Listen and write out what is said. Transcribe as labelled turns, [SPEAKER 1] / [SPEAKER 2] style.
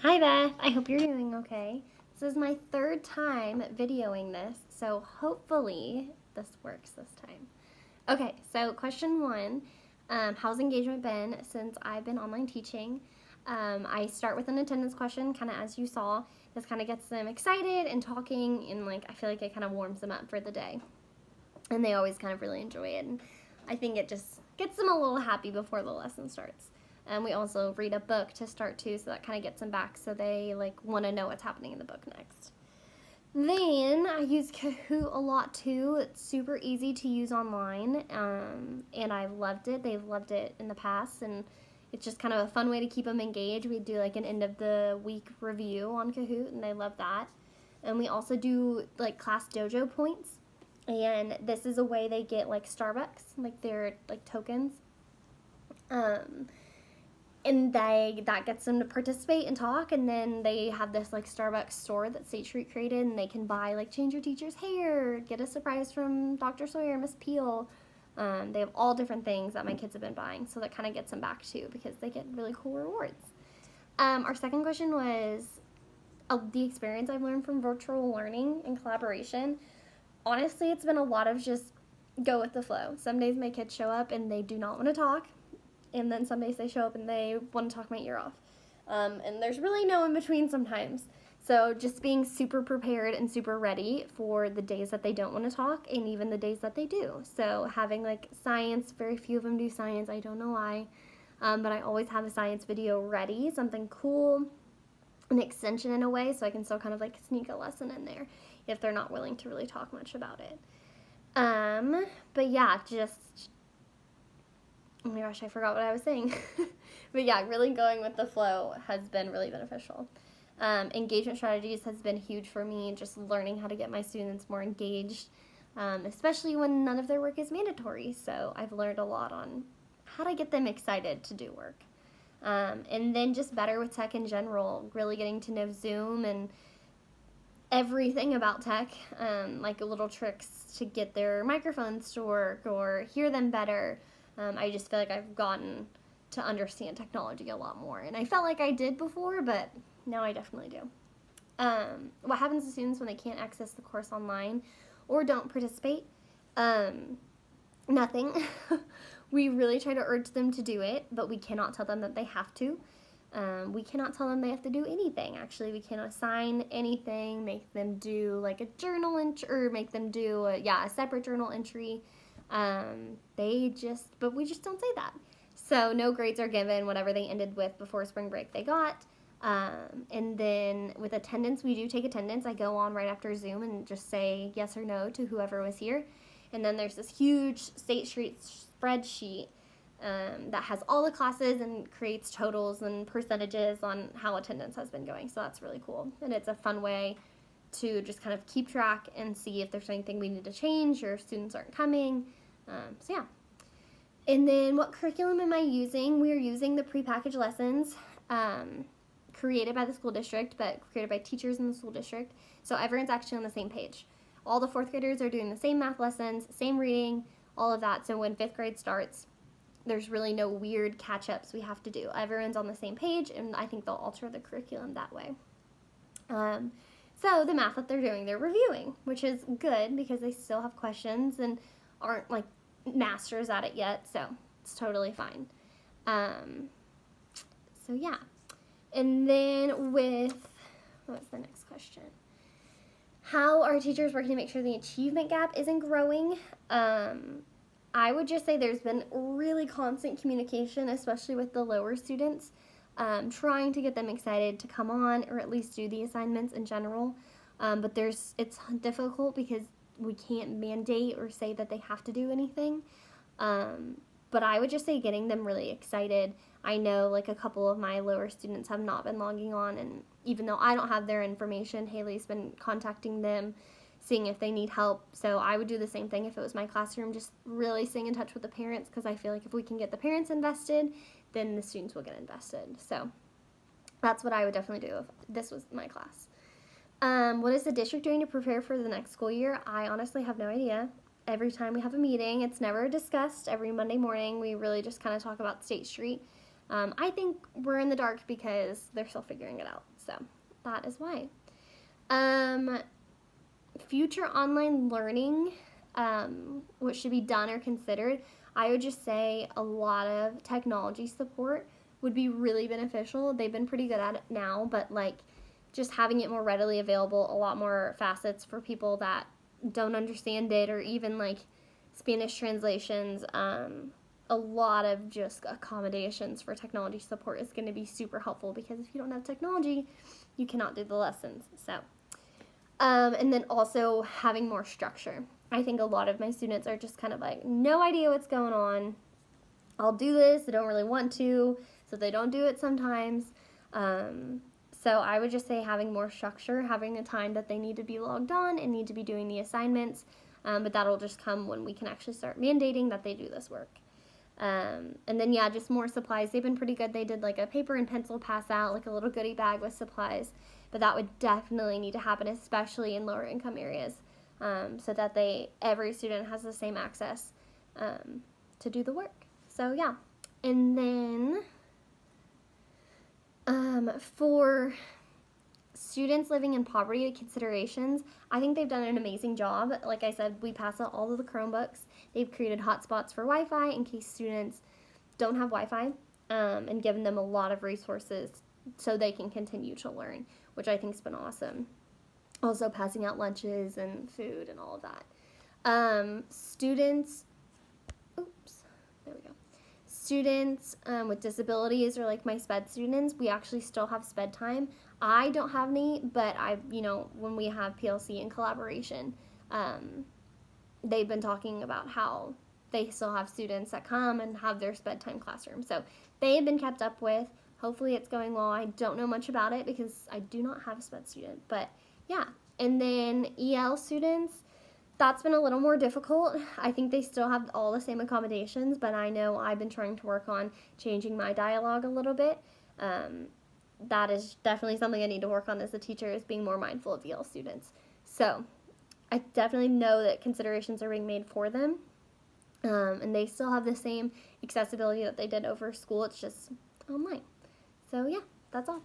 [SPEAKER 1] Hi Beth, I hope you're doing okay. This is my third time videoing this, so hopefully this works this time. Okay, so question one, how's engagement been since I've been online teaching? I start with an attendance question, kind of as you saw. This kind of gets them excited and talking, and I feel like it kind of warms them up for the day. And they always kind of really enjoy it, and I think it just gets them a little happy before the lesson starts. And we also read a book to start too, so that kind of gets them back, so they want to know what's happening in the book next. Then I use Kahoot a lot too. It's super easy to use online, and I've loved it. They've loved it in the past, and it's just kind of a fun way to keep them engaged. We do an end of the week review on Kahoot, and they love that. And we also do class dojo points, and this is a way they get Starbucks, their tokens. Um, and that gets them to participate and talk, and then they have this Starbucks store that State Street created, and they can buy change your teacher's hair, get a surprise from Dr. Sawyer, Miss Peel. They have all different things that my kids have been buying, so that kind of gets them back too because they get really cool rewards. Our second question was the experience I've learned from virtual learning and collaboration. Honestly, it's been a lot of just go with the flow. Some days my kids show up and they do not want to talk, and then some days they show up and they want to talk my ear off. And there's really no in between sometimes. So just being super prepared and super ready for the days that they don't want to talk and even the days that they do. So having science, very few of them do science, I don't know why. But I always have a science video ready, something cool, an extension in a way, so I can still kind of sneak a lesson in there if they're not willing to really talk much about it. But yeah, just oh my gosh, I forgot what I was saying. But yeah, really going with the flow has been really beneficial. Engagement strategies has been huge for me, just learning how to get my students more engaged, especially when none of their work is mandatory. So I've learned a lot on how to get them excited to do work. And then just better with tech in general, really getting to know Zoom and everything about tech, little tricks to get their microphones to work or hear them better. I just feel like I've gotten to understand technology a lot more. And I felt like I did before, but now I definitely do. What happens to students when they can't access the course online or don't participate? Nothing. We really try to urge them to do it, but we cannot tell them that they have to. We cannot tell them they have to do anything. Actually, we cannot assign anything, make them do a journal entry, or make them do a separate journal entry. But we just don't say that. So no grades are given. Whatever they ended with before spring break, they got. And then with attendance, we do take attendance. I go on right after Zoom and just say yes or no to whoever was here. And then there's this huge State Street spreadsheet that has all the classes and creates totals and percentages on how attendance has been going. So that's really cool. And it's a fun way to just kind of keep track and see if there's anything we need to change or students aren't coming. So yeah. And then what curriculum am I using? We are using the prepackaged lessons created by the school district, but created by teachers in the school district. So everyone's actually on the same page. All the fourth graders are doing the same math lessons, same reading, all of that. So when fifth grade starts, there's really no weird catch-ups we have to do. Everyone's on the same page, and I think they'll alter the curriculum that way. So the math that they're doing, they're reviewing, which is good because they still have questions and aren't masters at it yet, so it's totally fine. So yeah. And then what's the next question? How are teachers working to make sure the achievement gap isn't growing? I would just say there's been really constant communication, especially with the lower students, trying to get them excited to come on or at least do the assignments in general. But it's difficult because we can't mandate or say that they have to do anything. But I would just say getting them really excited. I know a couple of my lower students have not been logging on, and even though I don't have their information, Haley's been contacting them, seeing if they need help. So I would do the same thing if it was my classroom, just really staying in touch with the parents, because I feel like if we can get the parents invested, then the students will get invested. So that's what I would definitely do if this was my class. What is the district doing to prepare for the next school year? I honestly have no idea. Every time we have a meeting, it's never discussed. Every Monday morning, we really just kind of talk about State Street. I think we're in the dark because they're still figuring it out. So that is why. Future online learning, what should be done or considered, I would just say a lot of technology support would be really beneficial. They've been pretty good at it now, but like just having it more readily available, a lot more facets for people that don't understand it, or even like Spanish translations, a lot of just accommodations for technology support is going to be super helpful, because if you don't have technology, you cannot do the lessons. So, and then also having more structure. I think a lot of my students are just kind of like, no idea what's going on. I'll do this, I don't really want to, so they don't do it sometimes. So I would just say having more structure, having a time that they need to be logged on and need to be doing the assignments, but that'll just come when we can actually start mandating that they do this work. And then, yeah, just more supplies. They've been pretty good. They did like a paper and pencil pass out, like a little goodie bag with supplies, but that would definitely need to happen, especially in lower income areas, so that every student has the same access to do the work. So, yeah. And then for students living in poverty considerations, I think they've done an amazing job. Like I said, we pass out all of the Chromebooks. They've created hotspots for Wi-Fi in case students don't have Wi-Fi, and given them a lot of resources so they can continue to learn, which I think has been awesome. Also passing out lunches and food and all of that. Students with disabilities, or like my SPED students, we actually still have SPED time. I don't have any, but when we have PLC in collaboration, they've been talking about how they still have students that come and have their SPED time classroom. So they have been kept up with. Hopefully it's going well. I don't know much about it because I do not have a SPED student, but yeah. And then EL students, that's been a little more difficult. I think they still have all the same accommodations, but I know I've been trying to work on changing my dialogue a little bit. That is definitely something I need to work on as a teacher, is being more mindful of EL students. So I definitely know that considerations are being made for them, and they still have the same accessibility that they did over school. It's just online. So yeah, that's all.